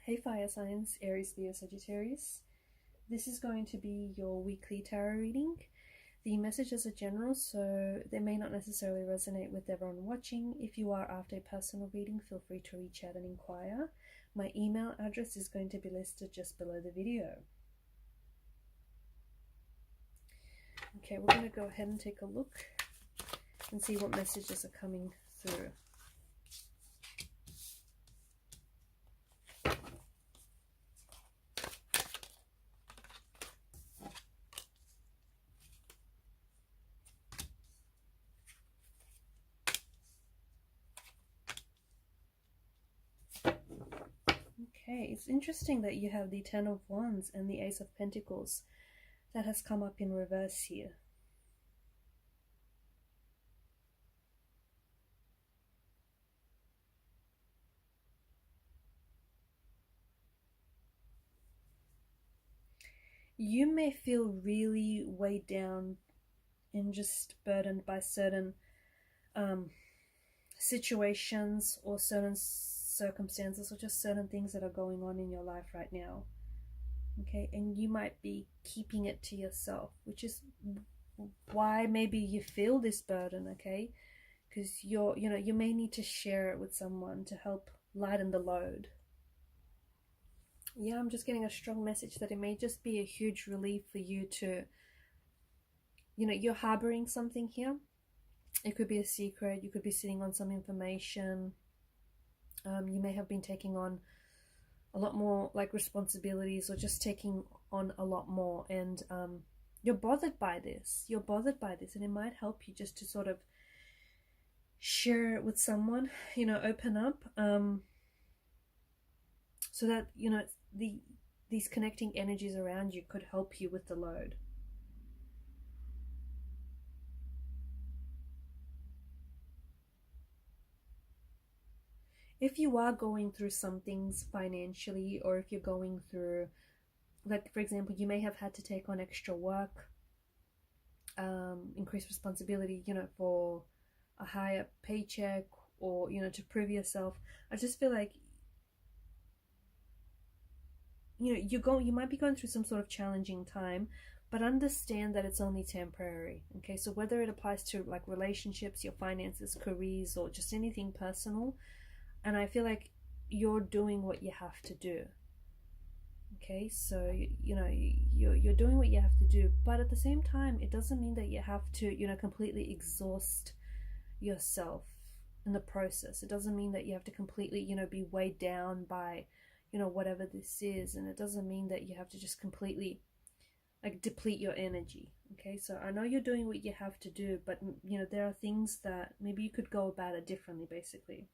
Hey fire signs, Aries, Leo, Sagittarius. This is going to be your weekly tarot reading. The messages are general, so they may not necessarily resonate with everyone watching. If you are after a personal reading, feel free to reach out and inquire. My email address is going to be listed just below the video. Okay, we're going to go ahead and take a look and see what messages are coming through. Okay, it's interesting that you have the Ten of Wands and the Ace of Pentacles. That has come up in reverse here. You may feel really weighed down and just burdened by certain situations or certain circumstances or just certain things that are going on in your life right now. Okay, and you might be keeping it to yourself, which is why maybe you feel this burden, okay? Because you may need to share it with someone to help lighten the load. Yeah, I'm just getting a strong message that it may just be a huge relief for you to, you're harboring something here. It could be a secret. You could be sitting on some information. You may have been taking on a lot more like responsibilities or just taking on a lot more. And you're bothered by this. You're bothered by this. And it might help you just to sort of share it with someone, open up. So that, these connecting energies around you could help you with the load. If you are going through some things financially, or if you're going through, like, for example, you may have had to take on extra work, increased responsibility, for a higher paycheck, or, to prove yourself. I just feel like, you might be going through some sort of challenging time, but understand that it's only temporary. Okay, so whether it applies to like relationships, your finances, careers, or just anything personal, and I feel like you're doing what you have to do. Okay, so you're doing what you have to do, but at the same time, it doesn't mean that you have to completely exhaust yourself in the process. It doesn't mean that you have to completely be weighed down by whatever this is, and it doesn't mean that you have to just completely like deplete your energy. Okay, so I know you're doing what you have to do, but there are things that maybe you could go about it differently, basically.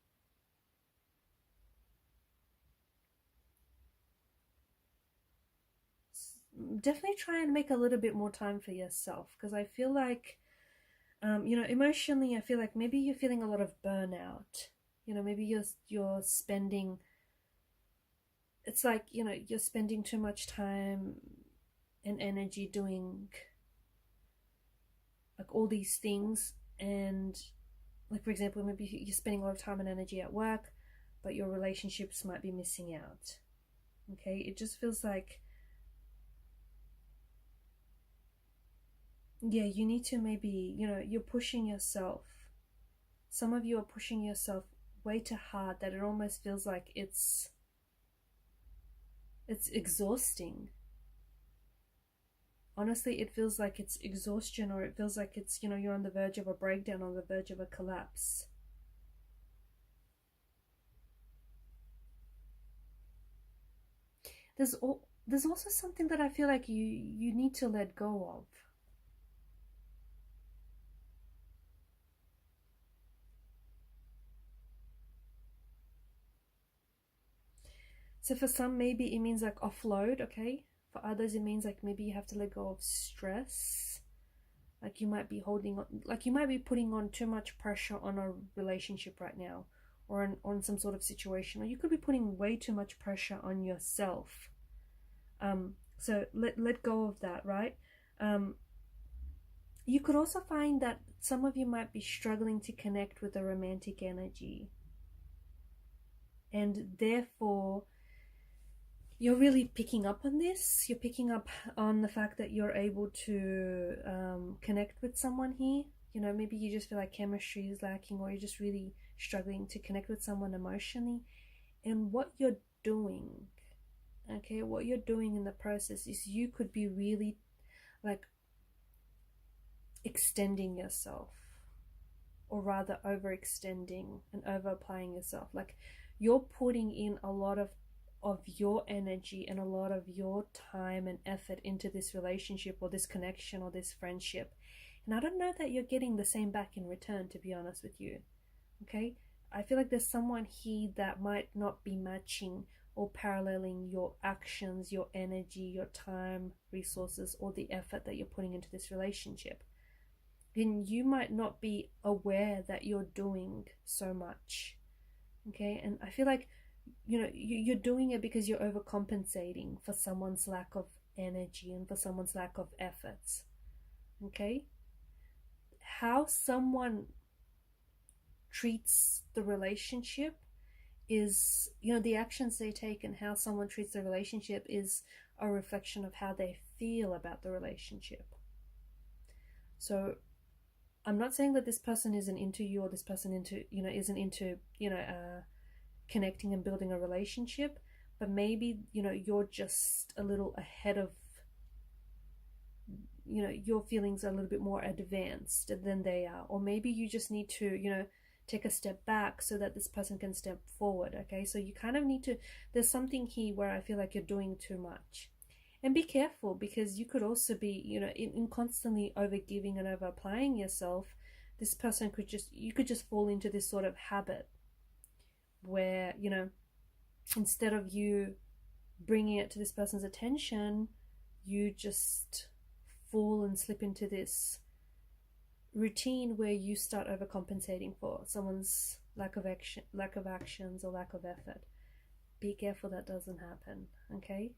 Definitely try and make a little bit more time for yourself, because I feel like emotionally, I feel like maybe you're feeling a lot of burnout. Maybe you're spending, it's like, you're spending too much time and energy doing like all these things, and like, for example, maybe you're spending a lot of time and energy at work, but your relationships might be missing out. Okay, it just feels like, yeah, you need to maybe, you're pushing yourself. Some of you are pushing yourself way too hard that it almost feels like it's exhausting. Honestly, it feels like it's exhaustion, or it feels like it's, you're on the verge of a breakdown, on the verge of a collapse. There's also something that I feel like you need to let go of. So for some, maybe it means like offload, okay? For others, it means like maybe you have to let go of stress. Like you might be holding on, like you might be putting on too much pressure on a relationship right now, or on some sort of situation, or you could be putting way too much pressure on yourself. So let go of that, right? You could also find that some of you might be struggling to connect with a romantic energy, and therefore you're really picking up on this. You're picking up on the fact that you're able to connect with someone here. You know, maybe you just feel like chemistry is lacking, or you're just really struggling to connect with someone emotionally. And what you're doing, okay, what you're doing in the process is you could be really like extending yourself, or rather overextending and over applying yourself. Like you're putting in a lot of your energy and a lot of your time and effort into this relationship or this connection or this friendship, and I don't know that you're getting the same back in return, to be honest with you. Okay, I feel like there's someone here that might not be matching or paralleling your actions, your energy, your time, resources, or the effort that you're putting into this relationship. Then you might not be aware that you're doing so much. Okay, and I feel like, you know, you're doing it because you're overcompensating for someone's lack of energy and for someone's lack of efforts. Okay, how someone treats the relationship is, you know, the actions they take and how someone treats the relationship is a reflection of how they feel about the relationship. So I'm not saying that this person isn't into you, or this person isn't into connecting and building a relationship, but maybe, you know, you're just a little ahead of, you know, your feelings are a little bit more advanced than they are, or maybe you just need to, you know, take a step back so that this person can step forward. Okay, so you kind of need to, there's something here where I feel like you're doing too much. And be careful, because you could also be, you know, in constantly over giving and over applying yourself, this person could just, you could just fall into this sort of habit where, you know, instead of you bringing it to this person's attention, you just fall and slip into this routine where you start overcompensating for someone's lack of actions or lack of effort. Be careful that doesn't happen. Okay,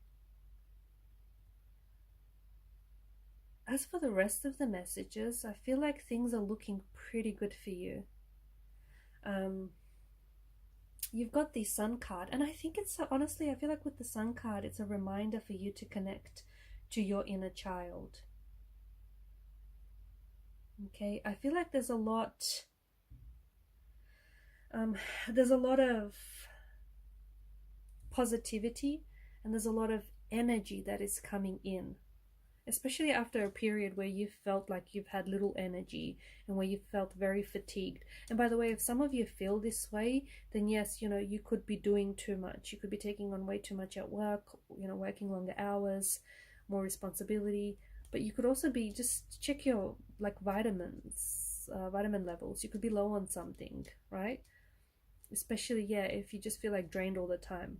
as for the rest of the messages, I feel like things are looking pretty good for you. You've got the Sun card, and I think it's, honestly, I feel like with the Sun card, it's a reminder for you to connect to your inner child. Okay, I feel like there's a lot of positivity, and there's a lot of energy that is coming in, especially after a period where you felt like you've had little energy and where you felt very fatigued. And by the way, if some of you feel this way, then yes, you know, you could be doing too much. You could be taking on way too much at work, you know, working longer hours, more responsibility. But you could also be, just check your like vitamin levels. You could be low on something, right? Especially, yeah, if you just feel like drained all the time.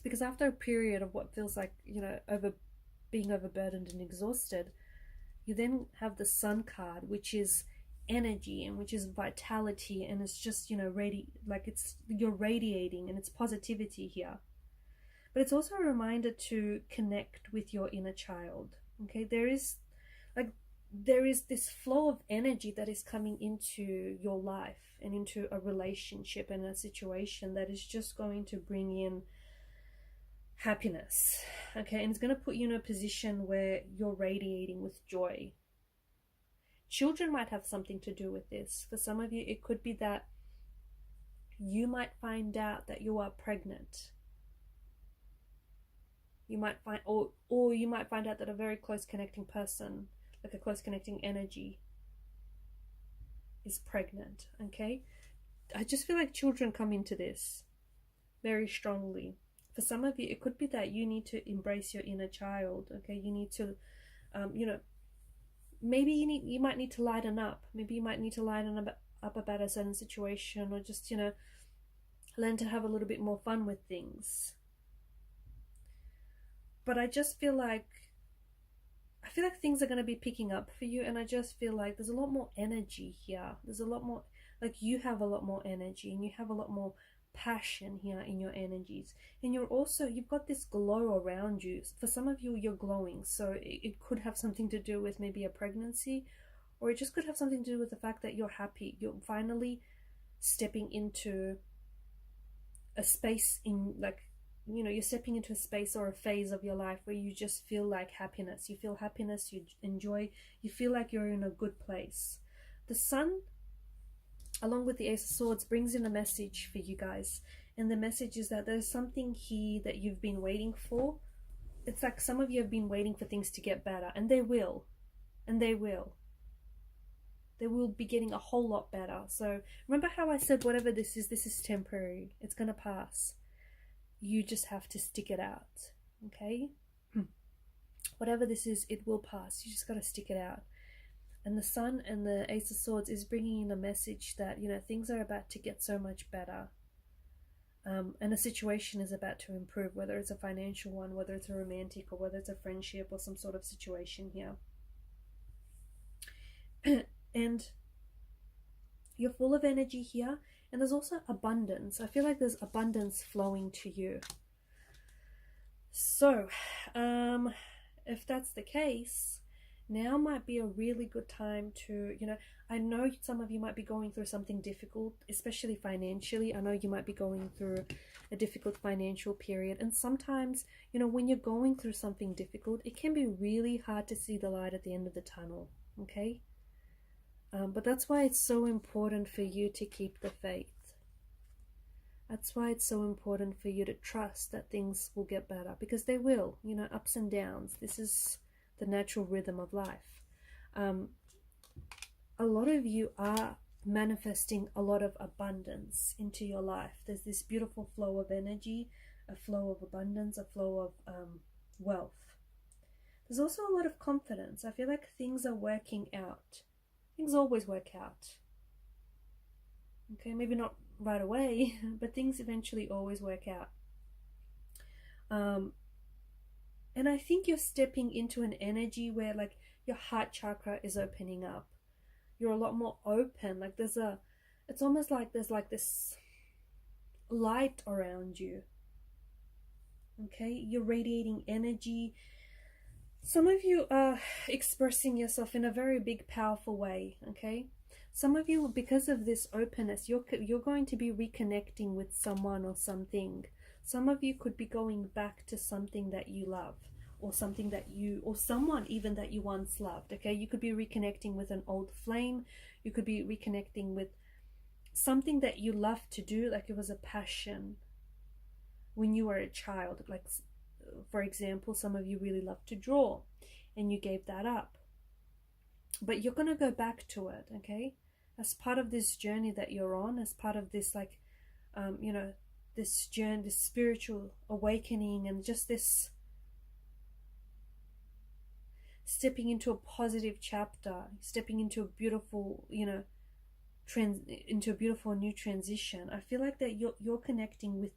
Because after a period of what feels like, you know, being overburdened and exhausted, you then have the Sun card, which is energy and which is vitality, and it's just, you know, you're radiating, and it's positivity here. But it's also a reminder to connect with your inner child. Okay, there is this flow of energy that is coming into your life and into a relationship and a situation that is just going to bring in happiness. Okay, and it's going to put you in a position where you're radiating with joy. Children might have something to do with this. For some of you, it could be that you might find out that you are pregnant. You might find, or you might find out that a very close connecting person, like a close connecting energy, is pregnant. Okay, I just feel like children come into this very strongly. For some of you, it could be that you need to embrace your inner child. Okay, you need to, you know, maybe you might need to lighten up. Maybe you might need to lighten up about a certain situation, or just, you know, learn to have a little bit more fun with things. But I feel like things are going to be picking up for you, and I just feel like there's a lot more energy here. There's a lot more, like, you have a lot more energy, and you have a lot more passion here in your energies, and you've got this glow around you. For some of you, you're glowing, so it could have something to do with maybe a pregnancy, or it just could have something to do with the fact that you're happy. You're finally stepping into a space in, like, you're stepping into a space or a phase of your life where you just feel like happiness. You feel happiness, you enjoy, you feel like you're in a good place. The Sun, along with the Ace of Swords, brings in a message for you guys. And the message is that there's something here that you've been waiting for. It's like some of you have been waiting for things to get better, and they will. And they will. They will be getting a whole lot better. So remember how I said whatever this is temporary. It's going to pass. You just have to stick it out. Okay? Whatever this is, it will pass. You just got to stick it out. And the Sun and the Ace of Swords is bringing in a message that, things are about to get so much better. And a situation is about to improve, whether it's a financial one, whether it's a romantic, or whether it's a friendship or some sort of situation here. And you're full of energy here, and there's also abundance. I feel like there's abundance flowing to you. So, if that's the case, now might be a really good time to, I know some of you might be going through something difficult, especially financially. I know you might be going through a difficult financial period. And sometimes, when you're going through something difficult, it can be really hard to see the light at the end of the tunnel, okay? But that's why it's so important for you to keep the faith. That's why it's so important for you to trust that things will get better, because they will, ups and downs. This is the natural rhythm of life. A lot of you are manifesting a lot of abundance into your life. There's this beautiful flow of energy, a flow of abundance, a flow of wealth. There's also a lot of confidence. I feel like things are working out. Things always work out. Okay, maybe not right away, but things eventually always work out. And I think you're stepping into an energy where like your heart chakra is opening up. You're a lot more open. Like it's almost like there's like this light around you. Okay, you're radiating energy. Some of you are expressing yourself in a very big, powerful way. Okay, some of you, because of this openness, you're going to be reconnecting with someone or something. Some of you could be going back to something that you love, or something that or someone even that you once loved. Okay, you could be reconnecting with an old flame. You could be reconnecting with something that you loved to do, like it was a passion when you were a child. Like, for example, some of you really loved to draw and you gave that up, but you're going to go back to it, okay, as part of this journey that you're on, as part of this, like, this journey, this spiritual awakening, and just this stepping into a positive chapter, stepping into a beautiful, into a beautiful new transition. I feel like that you're connecting with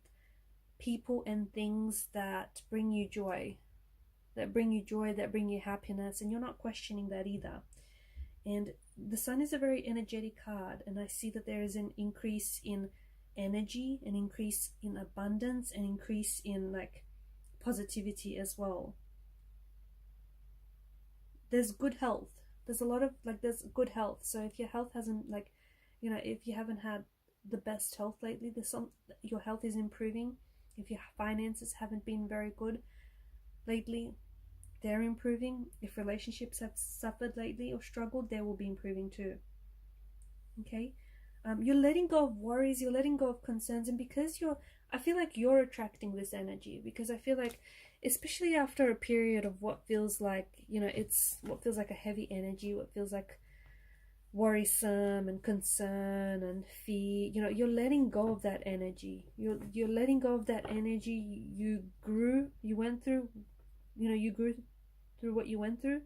people and things that bring you joy, that bring you happiness, and you're not questioning that either. And the Sun is a very energetic card, and I see that there is an increase in energy, an increase in abundance, an increase in like positivity as well. There's good health. There's a lot of there's good health. So if your health hasn't if you haven't had the best health lately, your health is improving. If your finances haven't been very good lately, they're improving. If relationships have suffered lately or struggled, they will be improving too. Okay, you're letting go of worries, you're letting go of concerns, and because I feel like you're attracting this energy, because I feel like, especially after a period of what feels like, what feels like a heavy energy, what feels like worrisome and concern and fear, you're letting go of that energy. You're letting go of that energy. You grew through what you went through,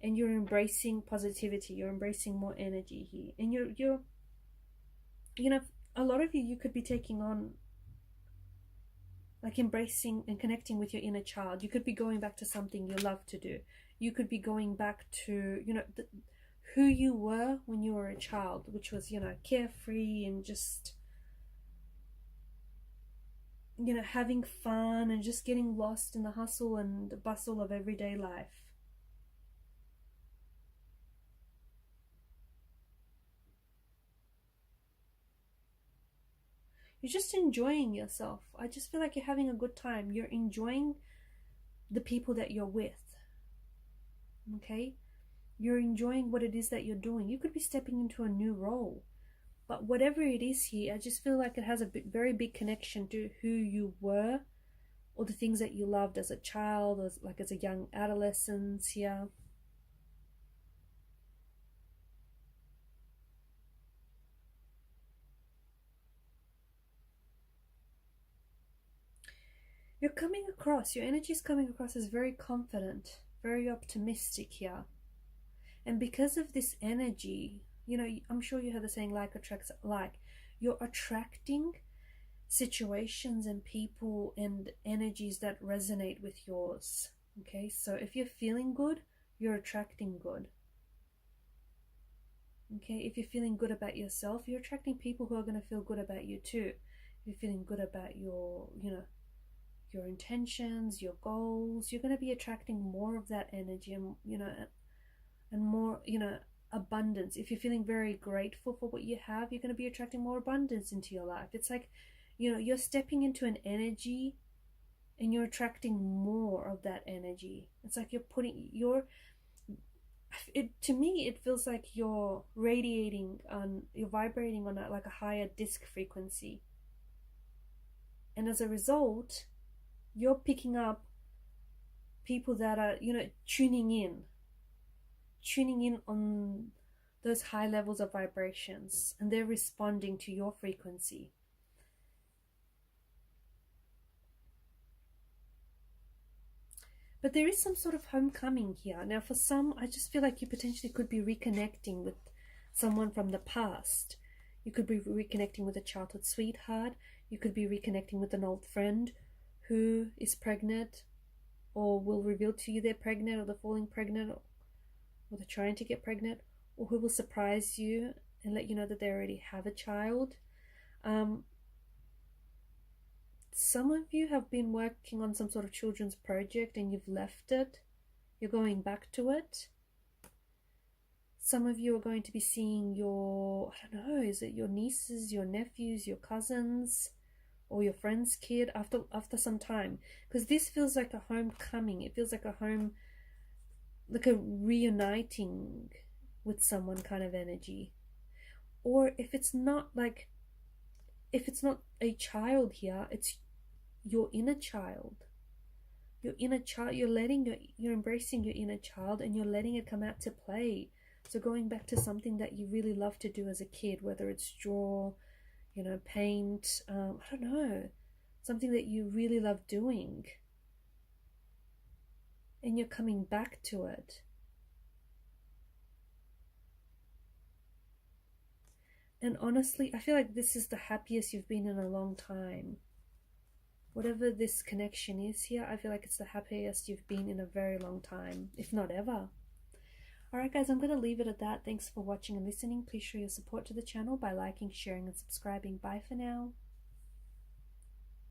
and you're embracing positivity. You're embracing more energy here, and you're a lot of you could be taking on, like, embracing and connecting with your inner child. You could be going back to something you love to do. You could be going back to who you were when you were a child, which was, carefree and just, having fun and just getting lost in the hustle and the bustle of everyday life. You're just enjoying yourself. I just feel like you're having a good time. You're enjoying the people that you're with. Okay? You're enjoying what it is that you're doing. You could be stepping into a new role. But whatever it is here, I just feel like it has a very big connection to who you were, or the things that you loved as a child, or like as a young adolescent here. You're coming across, your energy is coming across as very confident, very optimistic here. And because of this energy, you know, I'm sure you heard the saying, like attracts like. You're attracting situations and people and energies that resonate with yours. Okay, so if you're feeling good, you're attracting good. Okay, if you're feeling good about yourself, you're attracting people who are going to feel good about you too. If you're feeling good about your, you know, your intentions, your goals, you're going to be attracting more of that energy, and you know, and more, you know, abundance. If you're feeling very grateful for what you have, you're going to be attracting more abundance into your life. It's like, you know, you're stepping into an energy and you're attracting more of that energy. It's like you're to me it feels like you're radiating on, you're vibrating on like a higher disc frequency, and as a result you're picking up people that are, you know, tuning in on those high levels of vibrations, and they're responding to your frequency. But there is some sort of homecoming here. Now for some, I just feel like you potentially could be reconnecting with someone from the past. You could be reconnecting with a childhood sweetheart. You could be reconnecting with an old friend who is pregnant, or will reveal to you they're pregnant, or they're falling pregnant, or they're trying to get pregnant, or who will surprise you and let you know that they already have a child. Some of you have been working on some sort of children's project and you've left it. You're going back to it. Some of you are going to be seeing your, I don't know, is it your nieces, your nephews, your cousins, or your friend's kid after some time? Because this feels like a homecoming. It feels like a home, like a reuniting with someone kind of energy. Or if it's not a child here, it's your inner child. Your inner child, you're embracing your inner child and you're letting it come out to play. So going back to something that you really love to do as a kid, whether it's draw, you know, paint, I don't know, something that you really love doing, and you're coming back to it. And honestly, I feel like this is the happiest you've been in a long time. Whatever this connection is here, I feel like it's the happiest you've been in a very long time, if not ever. Alright guys, I'm going to leave it at that. Thanks for watching and listening. Please show your support to the channel by liking, sharing and subscribing. Bye for now.